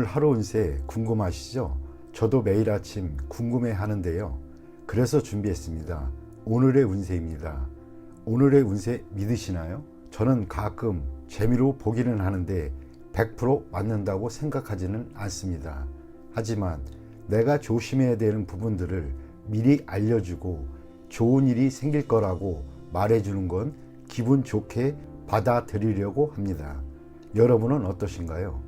하루 운세 궁금하시죠? 저도 매일 아침 궁금해 하는데요. 그래서 준비했습니다. 오늘의 운세입니다. 오늘의 운세 믿으시나요? 저는 가끔 재미로 보기는 하는데 100% 맞는다고 생각하지는 않습니다. 하지만 내가 조심해야 되는 부분들을 미리 알려주고 좋은 일이 생길 거라고 말해주는 건 기분 좋게 받아들이려고 합니다. 여러분은 어떠신가요?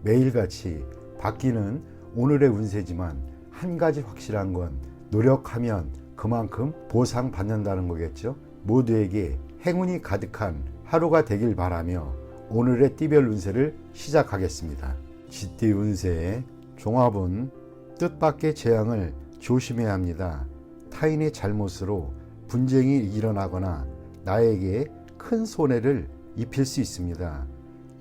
매일같이 바뀌는 오늘의 운세지만 한 가지 확실한 건 노력하면 그만큼 보상받는다는 거겠죠. 모두에게 행운이 가득한 하루가 되길 바라며 오늘의 띠별 운세를 시작하겠습니다. 쥐띠 운세의 종합은 뜻밖의 재앙을 조심해야 합니다. 타인의 잘못으로 분쟁이 일어나거나 나에게 큰 손해를 입힐 수 있습니다.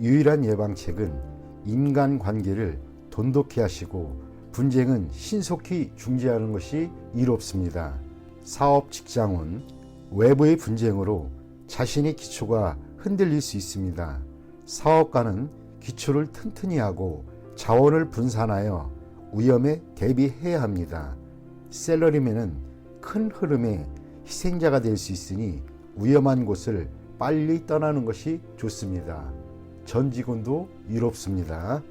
유일한 예방책은 인간관계를 돈독히 하시고 분쟁은 신속히 중지하는 것이 이롭습니다. 사업 직장은 외부의 분쟁으로 자신의 기초가 흔들릴 수 있습니다. 사업가는 기초를 튼튼히 하고 자원을 분산하여 위험에 대비해야 합니다. 셀러리맨은 큰 흐름의 희생자가 될 수 있으니 위험한 곳을 빨리 떠나는 것이 좋습니다. 전 직원도 이롭습니다.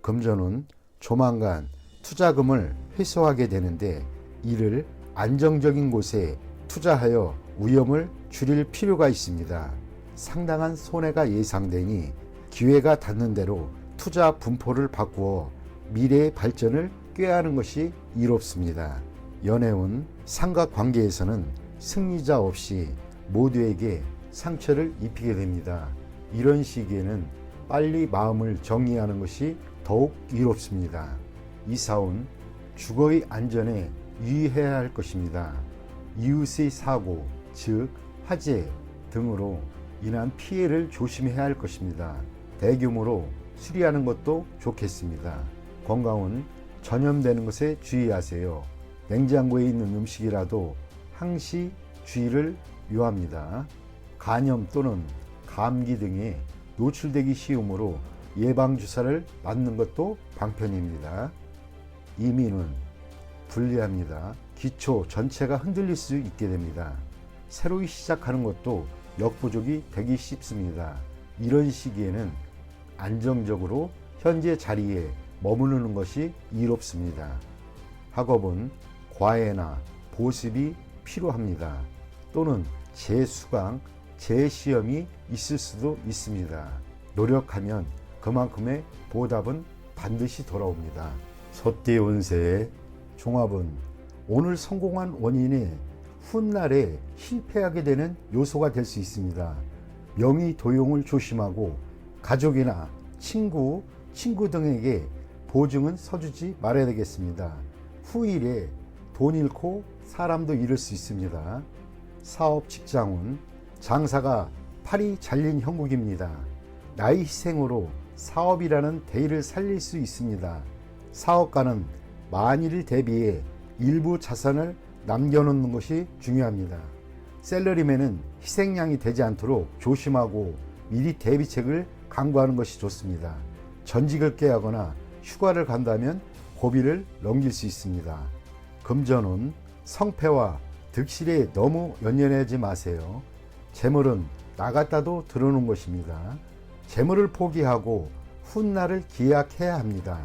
금전은 조만간 투자금을 회수하게 되는데 이를 안정적인 곳에 투자하여 위험을 줄일 필요가 있습니다. 상당한 손해가 예상되니 기회가 닿는 대로 투자 분포를 바꾸어 미래의 발전을 꾀하는 것이 이롭습니다. 연애운 삼각관계에서는 승리자 없이 모두에게 상처를 입히게 됩니다. 이런 시기에는 빨리 마음을 정리하는 것이 더욱 이롭습니다. 이사운 주거의 안전에 유의해야 할 것입니다. 이웃의 사고, 즉 화재 등으로 인한 피해를 조심해야 할 것입니다. 대규모로 수리하는 것도 좋겠습니다. 건강은 전염되는 것에 주의하세요. 냉장고에 있는 음식이라도 항시 주의를 요합니다. 간염 또는 감기 등에 노출되기 쉬우므로 예방주사를 맞는 것도 방편입니다. 이민은 불리합니다. 기초 전체가 흔들릴 수 있게 됩니다. 새로이 시작하는 것도 역부족이 되기 쉽습니다. 이런 시기에는 안정적으로 현재 자리에 머무르는 것이 이롭습니다. 학업은 과외나 보습이 필요합니다. 또는 재수강, 재시험이 있을 수도 있습니다. 노력하면 그만큼의 보답은 반드시 돌아옵니다. 소띠 운세의 종합은 오늘 성공한 원인이 훗날에 실패하게 되는 요소가 될 수 있습니다. 명의 도용을 조심하고 가족이나 친구 등에게 보증은 서주지 말아야 되겠습니다. 후일에 돈 잃고 사람도 잃을 수 있습니다. 사업 직장운 장사가 팔이 잘린 형국입니다. 나의 희생으로 사업이라는 대의를 살릴 수 있습니다. 사업가는 만일을 대비해 일부 자산을 남겨놓는 것이 중요합니다. 셀러리맨은 희생양이 되지 않도록 조심하고 미리 대비책을 강구하는 것이 좋습니다. 전직을 깨하거나 휴가를 간다면 고비를 넘길 수 있습니다. 금전은 성패와 득실에 너무 연연하지 마세요. 재물은 나갔다도 들어오는 것입니다. 재물을 포기하고 훗날을 기약해야 합니다.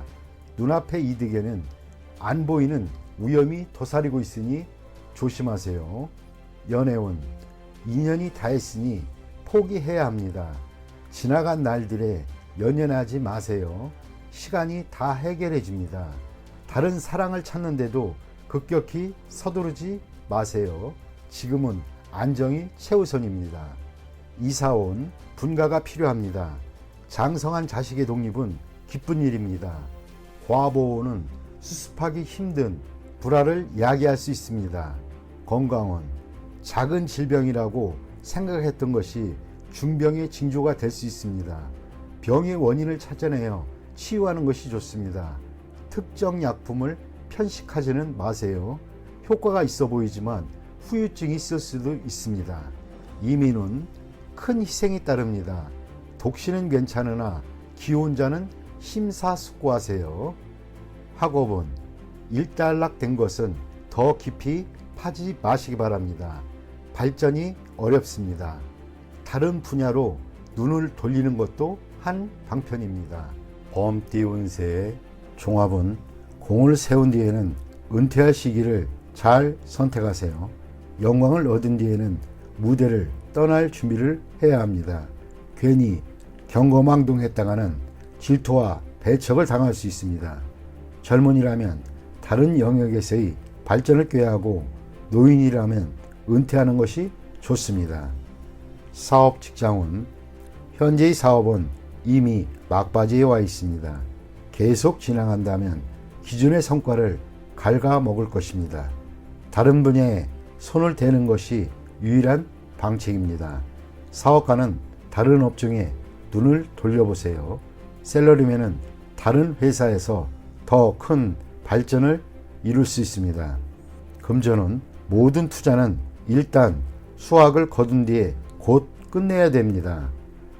눈앞의 이득에는 안 보이는 위험이 도사리고 있으니 조심하세요. 연애운 인연이 다했으니 포기해야 합니다. 지나간 날들에 연연하지 마세요. 시간이 다 해결해 줍니다. 다른 사랑을 찾는데도 급격히 서두르지 마세요. 지금은 안정이 최우선입니다. 이사온 분가가 필요합니다. 장성한 자식의 독립은 기쁜 일입니다. 과보호는 수습하기 힘든 불화를 야기할 수 있습니다. 건강은 작은 질병이라고 생각했던 것이 중병의 징조가 될 수 있습니다. 병의 원인을 찾아내어 치유하는 것이 좋습니다. 특정 약품을 편식하지는 마세요. 효과가 있어 보이지만 후유증이 있을 수도 있습니다. 이민은 큰 희생이 따릅니다. 독신은 괜찮으나 기혼자는 심사숙고하세요. 학업은 일단락된 것은 더 깊이 파지 마시기 바랍니다. 발전이 어렵습니다. 다른 분야로 눈을 돌리는 것도 한 방편입니다. 범띠 운세의 종합은 공을 세운 뒤에는 은퇴할 시기를 잘 선택하세요. 영광을 얻은 뒤에는 무대를 떠날 준비를 해야 합니다. 괜히 경거망동했다가는 질투와 배척을 당할 수 있습니다. 젊은이라면 다른 영역에서의 발전을 꾀하고 노인이라면 은퇴하는 것이 좋습니다. 사업 직장운, 현재의 사업은 이미 막바지에 와 있습니다. 계속 진행한다면 기존의 성과를 갉아먹을 것입니다. 다른 분야에 손을 대는 것이 유일한 방책입니다. 사업가는 다른 업종에 눈을 돌려보세요. 셀러리맨은 다른 회사에서 더 큰 발전을 이룰 수 있습니다. 금전은 모든 투자는 일단 수확을 거둔 뒤에 곧 끝내야 됩니다.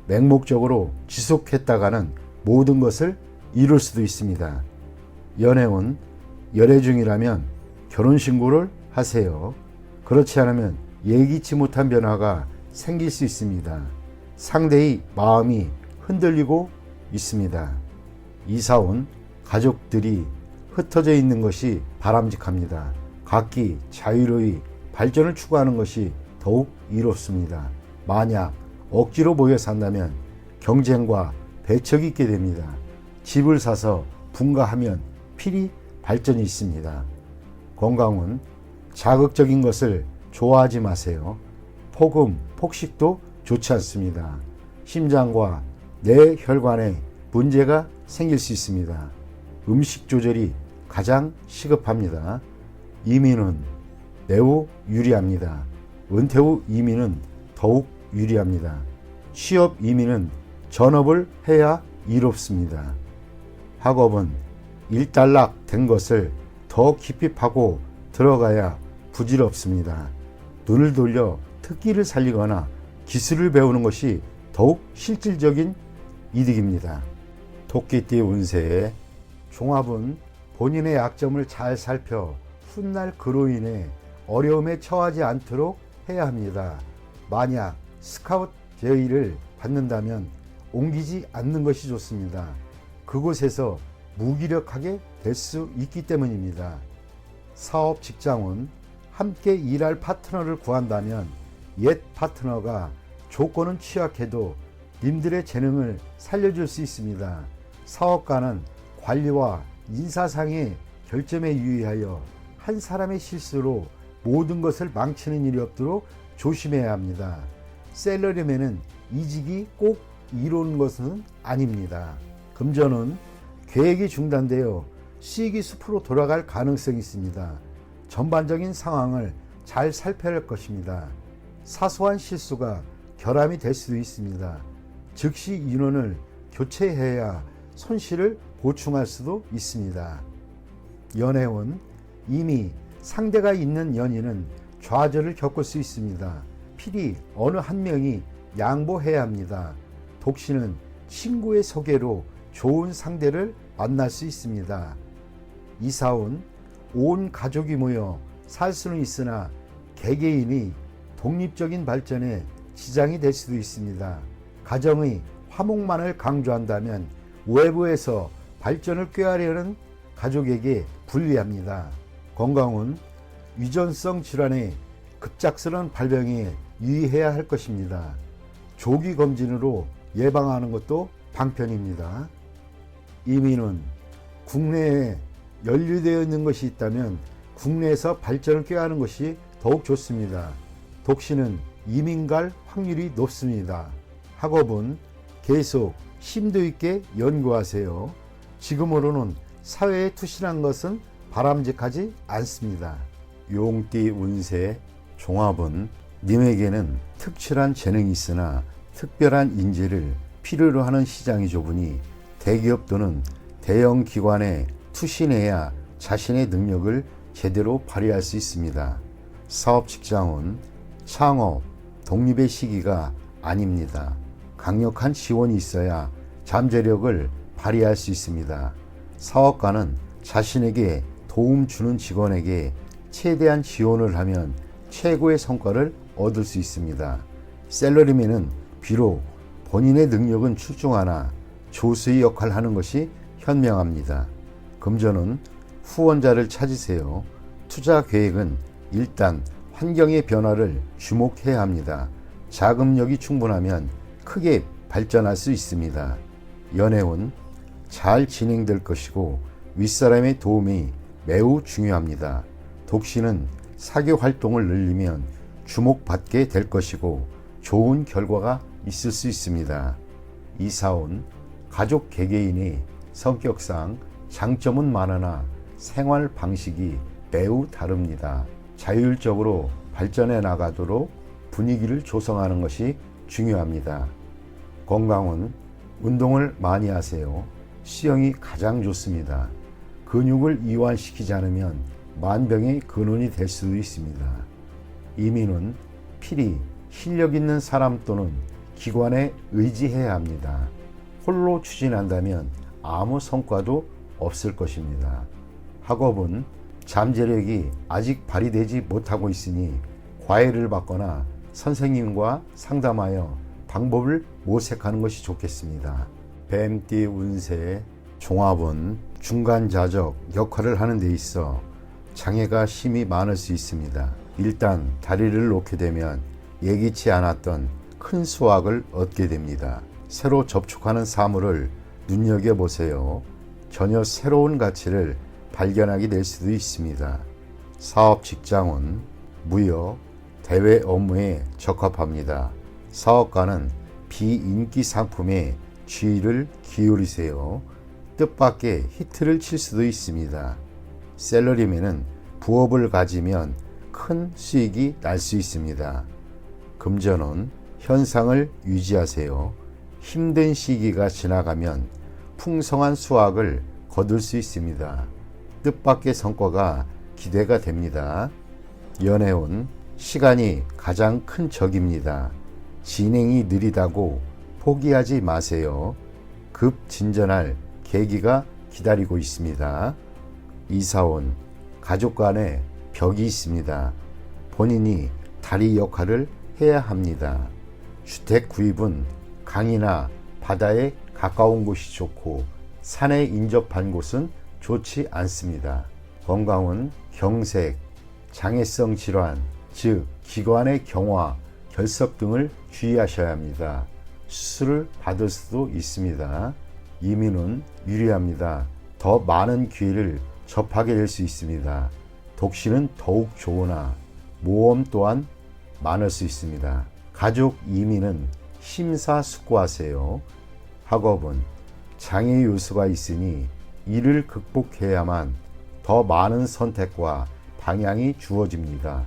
맹목적으로 지속했다가는 모든 것을 이룰 수도 있습니다. 연애운, 열애 중이라면 결혼신고를 하세요. 그렇지 않으면 예기치 못한 변화가 생길 수 있습니다. 상대의 마음이 흔들리고 있습니다. 이사온 가족들이 흩어져 있는 것이 바람직합니다. 각기 자유로이 발전을 추구하는 것이 더욱 이롭습니다. 만약 억지로 모여 산다면 경쟁과 배척이 있게 됩니다. 집을 사서 분가하면 필히 발전이 있습니다. 건강은 자극적인 것을 좋아하지 마세요. 폭음, 폭식도 좋지 않습니다. 심장과 뇌혈관에 문제가 생길 수 있습니다. 음식 조절이 가장 시급합니다. 이민은 매우 유리합니다. 은퇴 후 이민은 더욱 유리합니다. 취업 이민은 전업을 해야 이롭습니다. 학업은 일단락 된 것을 더 깊이 파고 들어가야 부질없습니다. 눈을 돌려 특기를 살리거나 기술을 배우는 것이 더욱 실질적인 이득입니다. 토끼띠 운세의 종합은 본인의 약점을 잘 살펴 훗날 그로 인해 어려움에 처하지 않도록 해야 합니다. 만약 스카우트 제의를 받는다면 옮기지 않는 것이 좋습니다. 그곳에서 무기력하게 될 수 있기 때문입니다. 사업 직장은 함께 일할 파트너를 구한다면 옛 파트너가 조건은 취약해도 님들의 재능을 살려줄 수 있습니다. 사업가는 관리와 인사상의 결점에 유의하여 한 사람의 실수로 모든 것을 망치는 일이 없도록 조심해야 합니다. 셀러리맨은 이직이 꼭 이루는 것은 아닙니다. 금전은 계획이 중단되어 수익이 숲으로 돌아갈 가능성이 있습니다. 전반적인 상황을 잘 살펴야 할 것입니다. 사소한 실수가 결함이 될 수도 있습니다. 즉시 인원을 교체해야 손실을 보충할 수도 있습니다. 연애운, 이미 상대가 있는 연인은 좌절을 겪을 수 있습니다. 필히 어느 한 명이 양보해야 합니다. 독신은 친구의 소개로 좋은 상대를 만날 수 있습니다. 이사운, 온 가족이 모여 살 수는 있으나 개개인이 독립적인 발전에 지장이 될 수도 있습니다. 가정의 화목만을 강조한다면 외부에서 발전을 꾀하려는 가족에게 불리합니다. 건강은 유전성 질환의 급작스러운 발병에 유의해야 할 것입니다. 조기 검진으로 예방하는 것도 방편입니다. 이민은 국내에 연루되어 있는 것이 있다면 국내에서 발전을 꾀하는 것이 더욱 좋습니다. 독신은 이민 갈 확률이 높습니다. 학업은 계속 심도 있게 연구하세요. 지금으로는 사회에 투신한 것은 바람직하지 않습니다. 용띠 운세 종합은 님에게는 특출한 재능이 있으나 특별한 인재를 필요로 하는 시장이 좁으니 대기업 또는 대형 기관에 투신해야 자신의 능력을 제대로 발휘할 수 있습니다. 사업 직장은 창업, 독립의 시기가 아닙니다. 강력한 지원이 있어야 잠재력을 발휘할 수 있습니다. 사업가는 자신에게 도움 주는 직원에게 최대한 지원을 하면 최고의 성과를 얻을 수 있습니다. 샐러리맨은 비록 본인의 능력은 출중하나 조수의 역할을 하는 것이 현명합니다. 금전은 후원자를 찾으세요. 투자 계획은 일단 환경의 변화를 주목해야 합니다. 자금력이 충분하면 크게 발전할 수 있습니다. 연애운 잘 진행될 것이고 윗사람의 도움이 매우 중요합니다. 독신은 사교 활동을 늘리면 주목받게 될 것이고 좋은 결과가 있을 수 있습니다. 이사온 가족 개개인이 성격상 장점은 많으나 생활 방식이 매우 다릅니다. 자율적으로 발전해 나가도록 분위기를 조성하는 것이 중요합니다. 건강은 운동을 많이 하세요. 수영이 가장 좋습니다. 근육을 이완시키지 않으면 만병의 근원이 될 수도 있습니다. 이민은 필히 실력 있는 사람 또는 기관에 의지해야 합니다. 홀로 추진한다면 아무 성과도 없을 것입니다. 학업은 잠재력이 아직 발휘되지 못하고 있으니 과외를 받거나 선생님과 상담하여 방법을 모색하는 것이 좋겠습니다. 뱀띠 운세 종합은 중간자적 역할을 하는 데 있어 장애가 심히 많을 수 있습니다. 일단 다리를 놓게 되면 예기치 않았던 큰 수확을 얻게 됩니다. 새로 접촉하는 사물을 눈여겨보세요. 전혀 새로운 가치를 발견하게 될 수도 있습니다. 사업 직장은 무역, 대외 업무에 적합합니다. 사업가는 비인기 상품에 주의를 기울이세요. 뜻밖의 히트를 칠 수도 있습니다. 샐러리맨은 부업을 가지면 큰 수익이 날 수 있습니다. 금전은 현상을 유지하세요. 힘든 시기가 지나가면 풍성한 수확을 거둘 수 있습니다. 뜻밖의 성과가 기대가 됩니다. 연애운 시간이 가장 큰 적입니다. 진행이 느리다고 포기하지 마세요. 급 진전할 계기가 기다리고 있습니다. 이사온 가족 간에 벽이 있습니다. 본인이 다리 역할을 해야 합니다. 주택 구입은 강이나 바다에 가까운 곳이 좋고 산에 인접한 곳은 좋지 않습니다. 건강은 경색, 장애성 질환, 즉 기관의 경화, 결석 등을 주의하셔야 합니다. 수술을 받을 수도 있습니다. 이민은 유리합니다. 더 많은 기회를 접하게 될 수 있습니다. 독신은 더욱 좋으나 모험 또한 많을 수 있습니다. 가족 이민은 심사숙고하세요. 학업은 장애 요소가 있으니 이를 극복해야만 더 많은 선택과 방향이 주어집니다.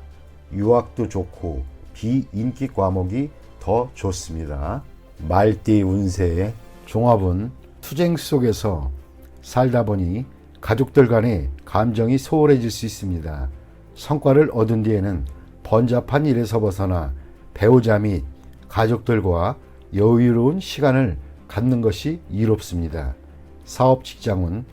유학도 좋고 비인기 과목이 더 좋습니다. 말띠 운세의 종합은 투쟁 속에서 살다 보니 가족들 간의 감정이 소홀해질 수 있습니다. 성과를 얻은 뒤에는 번잡한 일에서 벗어나 배우자 및 가족들과 여유로운 시간을 갖는 것이 이롭습니다. 사업 직장은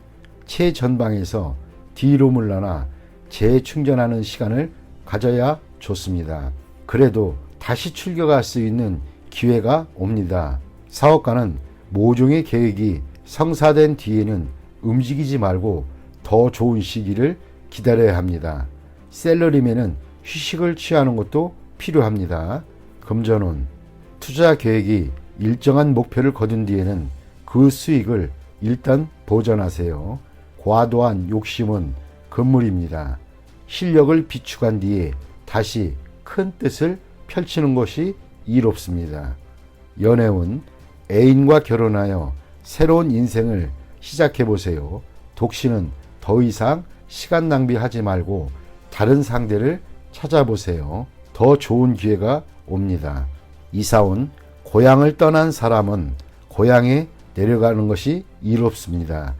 최전방에서 뒤로 물러나 재충전하는 시간을 가져야 좋습니다. 그래도 다시 출격할 수 있는 기회가 옵니다. 사업가는 모종의 계획이 성사된 뒤에는 움직이지 말고 더 좋은 시기를 기다려야 합니다. 샐러리맨은 휴식을 취하는 것도 필요합니다. 금전운 투자 계획이 일정한 목표를 거둔 뒤에는 그 수익을 일단 보전하세요. 과도한 욕심은 금물입니다. 실력을 비축한 뒤에 다시 큰 뜻을 펼치는 것이 이롭습니다. 연애운 애인과 결혼하여 새로운 인생을 시작해보세요. 독신은 더 이상 시간 낭비하지 말고 다른 상대를 찾아보세요. 더 좋은 기회가 옵니다. 이사온 고향을 떠난 사람은 고향에 내려가는 것이 이롭습니다.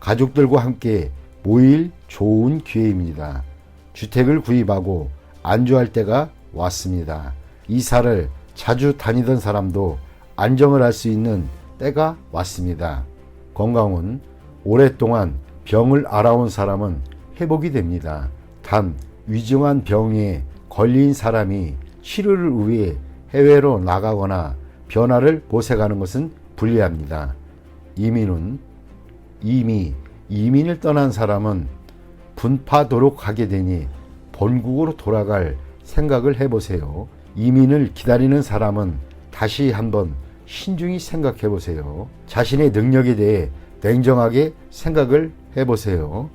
가족들과 함께 모일 좋은 기회입니다. 주택을 구입하고 안주할 때가 왔습니다. 이사를 자주 다니던 사람도 안정을 할 수 있는 때가 왔습니다. 건강운 오랫동안 병을 앓아온 사람은 회복이 됩니다. 단 위중한 병에 걸린 사람이 치료를 위해 해외로 나가거나 변화를 모색하는 것은 불리합니다. 이민은 이미 이민을 떠난 사람은 분파도로 가게 되니 본국으로 돌아갈 생각을 해보세요. 이민을 기다리는 사람은 다시 한번 신중히 생각해 보세요. 자신의 능력에 대해 냉정하게 생각을 해보세요.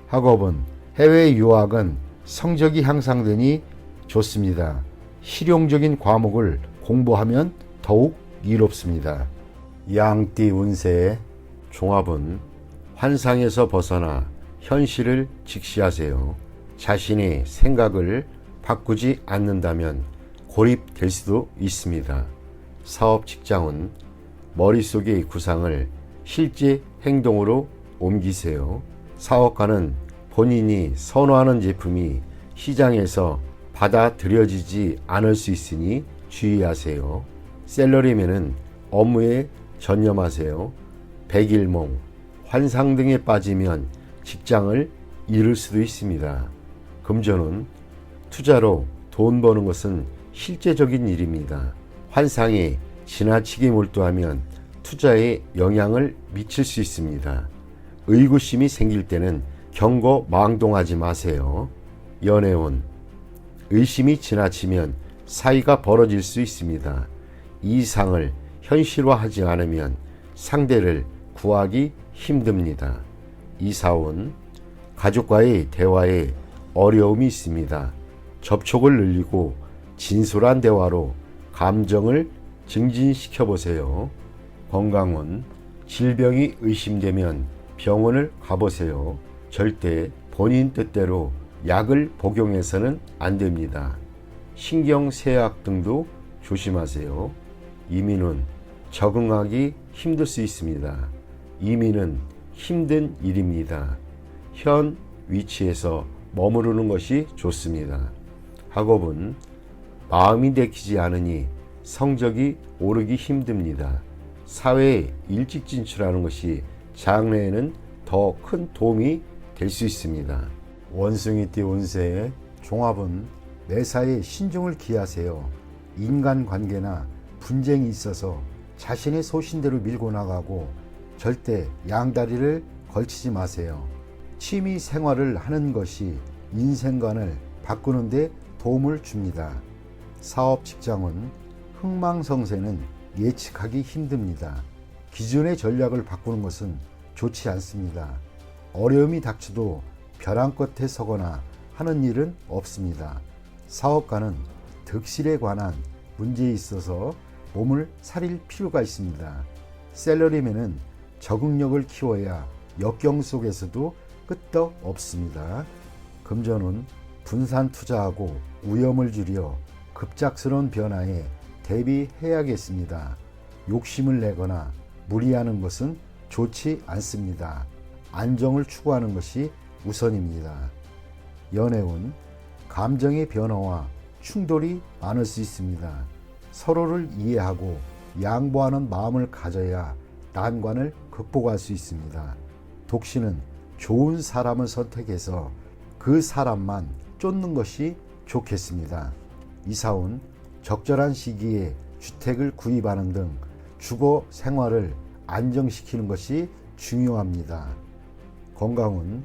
학업은 해외 유학은 성적이 향상되니 좋습니다. 실용적인 과목을 공부하면 더욱 이롭습니다. 양띠 운세 종합은 환상에서 벗어나 현실을 직시하세요. 자신의 생각을 바꾸지 않는다면 고립될 수도 있습니다. 사업 직장은 머릿속의 구상을 실제 행동으로 옮기세요. 사업가는 본인이 선호하는 제품이 시장에서 받아들여지지 않을 수 있으니 주의하세요. 셀러리맨은 업무에 전념하세요. 백일몽, 환상 등에 빠지면 직장을 잃을 수도 있습니다. 금전은 투자로 돈 버는 것은 실제적인 일입니다. 환상에 지나치게 몰두하면 투자에 영향을 미칠 수 있습니다. 의구심이 생길 때는 경거망동하지 마세요. 연애운 의심이 지나치면 사이가 벌어질 수 있습니다. 이상을 현실화하지 않으면 상대를 구하기 힘듭니다. 이사운 가족과의 대화에 어려움이 있습니다. 접촉을 늘리고 진솔한 대화로 감정을 증진시켜 보세요. 건강은 질병이 의심되면 병원을 가보세요. 절대 본인 뜻대로 약을 복용해서는 안 됩니다. 신경쇠약 등도 조심하세요. 이민은 적응하기 힘들 수 있습니다. 이민은 힘든 일입니다. 현 위치에서 머무르는 것이 좋습니다. 학업은 마음이 내키지 않으니 성적이 오르기 힘듭니다. 사회에 일찍 진출하는 것이 장래에는 더 큰 도움이 될 수 있습니다. 원숭이띠 운세의 종합은 매사에 신중을 기하세요. 인간관계나 분쟁이 있어서 자신의 소신대로 밀고 나가고 절대 양다리를 걸치지 마세요. 취미 생활을 하는 것이 인생관을 바꾸는 데 도움을 줍니다. 사업 직장은 흥망성쇠는 예측하기 힘듭니다. 기존의 전략을 바꾸는 것은 좋지 않습니다. 어려움이 닥쳐도 벼랑 끝에 서거나 하는 일은 없습니다. 사업가는 득실에 관한 문제에 있어서 몸을 사릴 필요가 있습니다. 셀러리맨은 적응력을 키워야 역경 속에서도 끄떡 없습니다. 금전은 분산 투자하고 위험을 줄여 급작스러운 변화에 대비해야겠습니다. 욕심을 내거나 무리하는 것은 좋지 않습니다. 안정을 추구하는 것이 우선입니다. 연애운 감정의 변화와 충돌이 많을 수 있습니다. 서로를 이해하고 양보하는 마음을 가져야 난관을 극복할 수 있습니다. 독신은 좋은 사람을 선택해서 그 사람만 쫓는 것이 좋겠습니다. 이사운 적절한 시기에 주택을 구입하는 등 주거 생활을 안정시키는 것이 중요합니다. 건강은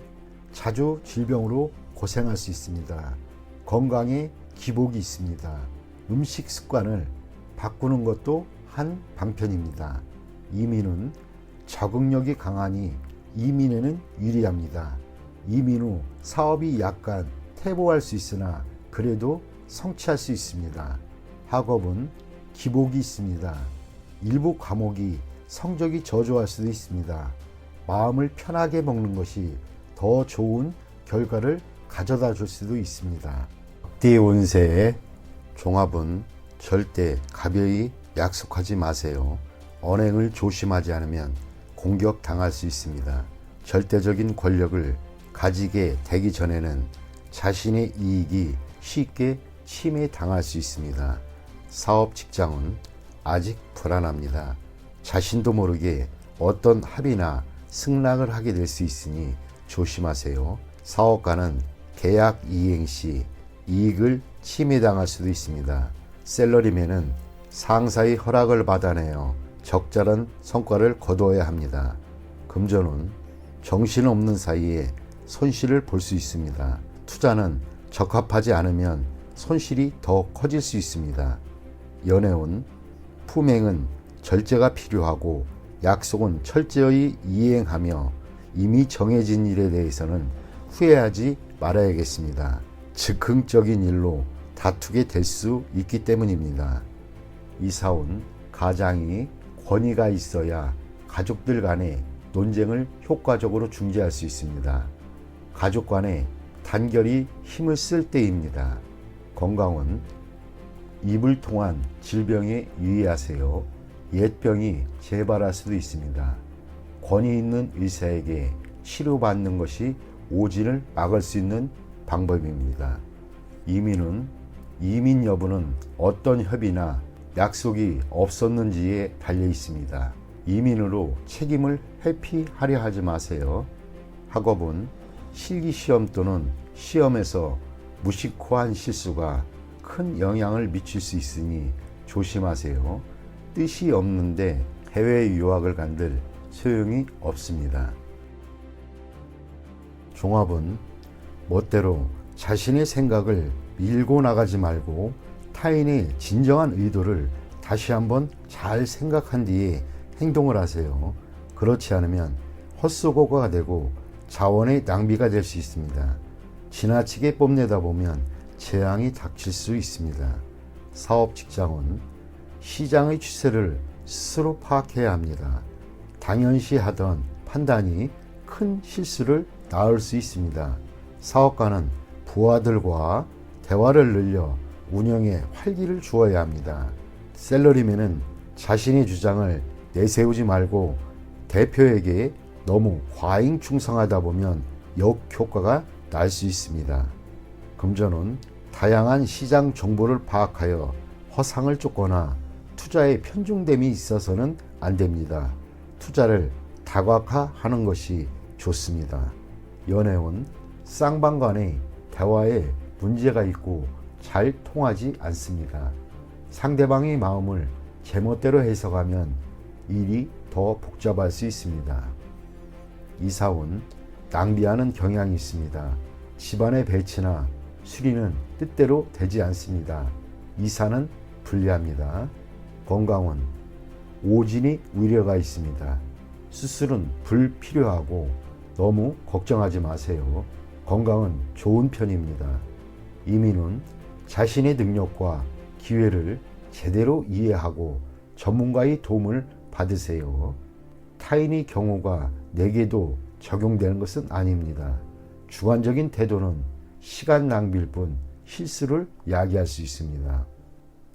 자주 질병으로 고생할 수 있습니다. 건강에 기복이 있습니다. 음식 습관을 바꾸는 것도 한 방편입니다. 이민은 적응력이 강하니 이민에는 유리합니다. 이민 후 사업이 약간 퇴보할 수 있으나 그래도 성취할 수 있습니다. 학업은 기복이 있습니다. 일부 과목이 성적이 저조할 수도 있습니다. 마음을 편하게 먹는 것이 더 좋은 결과를 가져다 줄 수도 있습니다. 띠 운세의 종합은 절대 가벼이 약속하지 마세요. 언행을 조심하지 않으면 공격당할 수 있습니다. 절대적인 권력을 가지게 되기 전에는 자신의 이익이 쉽게 침해당할 수 있습니다. 사업 직장은 아직 불안합니다. 자신도 모르게 어떤 합의나 승낙을 하게 될 수 있으니 조심하세요. 사업가는 계약 이행 시 이익을 침해당할 수도 있습니다. 셀러리맨은 상사의 허락을 받아내어 적절한 성과를 거두어야 합니다. 금전운, 정신없는 사이에 손실을 볼 수 있습니다. 투자는 적합하지 않으면 손실이 더 커질 수 있습니다. 연애운, 품행은 절제가 필요하고 약속은 철저히 이행하며 이미 정해진 일에 대해서는 후회하지 말아야겠습니다. 즉흥적인 일로 다투게 될 수 있기 때문입니다. 이사운, 가장이 권위가 있어야 가족들 간의 논쟁을 효과적으로 중재할 수 있습니다. 가족 간의 단결이 힘을 쓸 때입니다. 건강은 입을 통한 질병에 유의하세요. 옛병이 재발할 수도 있습니다. 권위 있는 의사에게 치료받는 것이 오진을 막을 수 있는 방법입니다. 이민 여부는 어떤 협의나 약속이 없었는지에 달려 있습니다. 이민으로 책임을 회피하려 하지 마세요. 학업은 실기시험 또는 시험에서 무심코한 실수가 큰 영향을 미칠 수 있으니 조심하세요. 뜻이 없는데 해외 유학을 간들 소용이 없습니다. 종합은 멋대로 자신의 생각을 밀고 나가지 말고 타인의 진정한 의도를 다시 한번 잘 생각한 뒤에 행동을 하세요. 그렇지 않으면 헛수고가 되고 자원의 낭비가 될 수 있습니다. 지나치게 뽐내다 보면 재앙이 닥칠 수 있습니다. 사업 직장은 시장의 추세를 스스로 파악해야 합니다. 당연시하던 판단이 큰 실수를 낳을 수 있습니다. 사업가는 부하들과 대화를 늘려 운영에 활기를 주어야 합니다. 셀러리맨은 자신의 주장을 내세우지 말고 대표에게 너무 과잉 충성하다 보면 역효과가 날 수 있습니다. 금전은 다양한 시장 정보를 파악하여 허상을 쫓거나 투자에 편중됨이 있어서는 안 됩니다. 투자를 다각화하는 것이 좋습니다. 연애운, 쌍방 간의 대화에 문제가 있고 잘 통하지 않습니다. 상대방의 마음을 제멋대로 해석하면 일이 더 복잡할 수 있습니다. 이사운, 낭비하는 경향이 있습니다. 집안의 배치나 수리는 뜻대로 되지 않습니다. 이사는 불리합니다. 건강은 오진이 우려가 있습니다. 수술은 불필요하고 너무 걱정하지 마세요. 건강은 좋은 편입니다. 이민은 자신의 능력과 기회를 제대로 이해하고 전문가의 도움을 받으세요. 타인의 경우가 내게도 적용되는 것은 아닙니다. 주관적인 태도는 시간 낭비일 뿐 실수를 야기할 수 있습니다.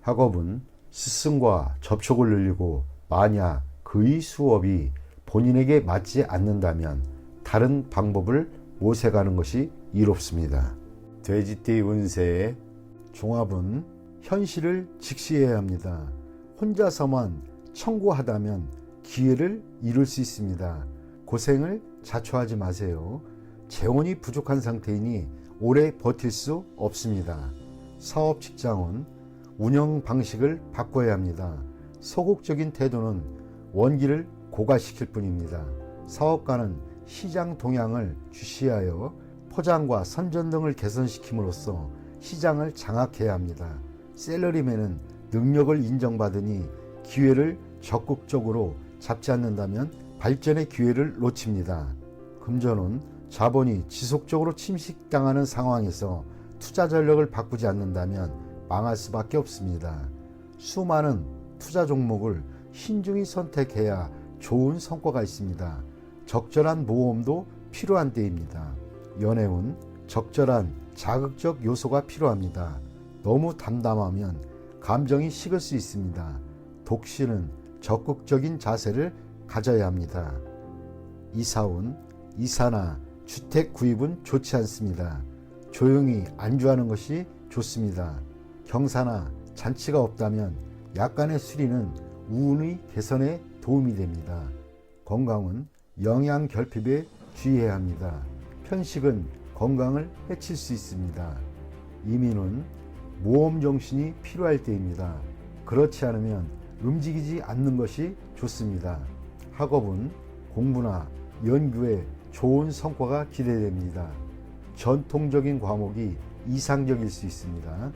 학업은 스승과 접촉을 늘리고 만약 그의 수업이 본인에게 맞지 않는다면 다른 방법을 모색하는 것이 이롭습니다. 돼지띠 운세의 종합은 현실을 직시해야 합니다. 혼자서만 청구하다면 기회를 잃을 수 있습니다. 고생을 자초하지 마세요. 재원이 부족한 상태이니 오래 버틸 수 없습니다. 사업 직장은 운영 방식을 바꿔야 합니다. 소극적인 태도는 원기를 고갈시킬 뿐입니다. 사업가는 시장 동향을 주시하여 포장과 선전 등을 개선시킴으로써 시장을 장악해야 합니다. 셀러리맨은 능력을 인정받으니 기회를 적극적으로 잡지 않는다면 발전의 기회를 놓칩니다. 금전은 자본이 지속적으로 침식당하는 상황에서 투자 전략을 바꾸지 않는다면 망할 수밖에 없습니다. 수많은 투자 종목을 신중히 선택해야 좋은 성과가 있습니다. 적절한 모험도 필요한 때입니다. 연애운 적절한 자극적 요소가 필요합니다. 너무 담담하면 감정이 식을 수 있습니다. 독신은 적극적인 자세를 가져야 합니다. 이사운, 이사나 주택 구입은 좋지 않습니다. 조용히 안주하는 것이 좋습니다. 경사나 잔치가 없다면 약간의 수리는 운의 개선에 도움이 됩니다. 건강은 영양 결핍에 주의해야 합니다. 편식은 건강을 해칠 수 있습니다. 이민은 모험 정신이 필요할 때입니다. 그렇지 않으면 움직이지 않는 것이 좋습니다. 학업은 공부나 연구에 좋은 성과가 기대됩니다. 전통적인 과목이 이상적일 수 있습니다.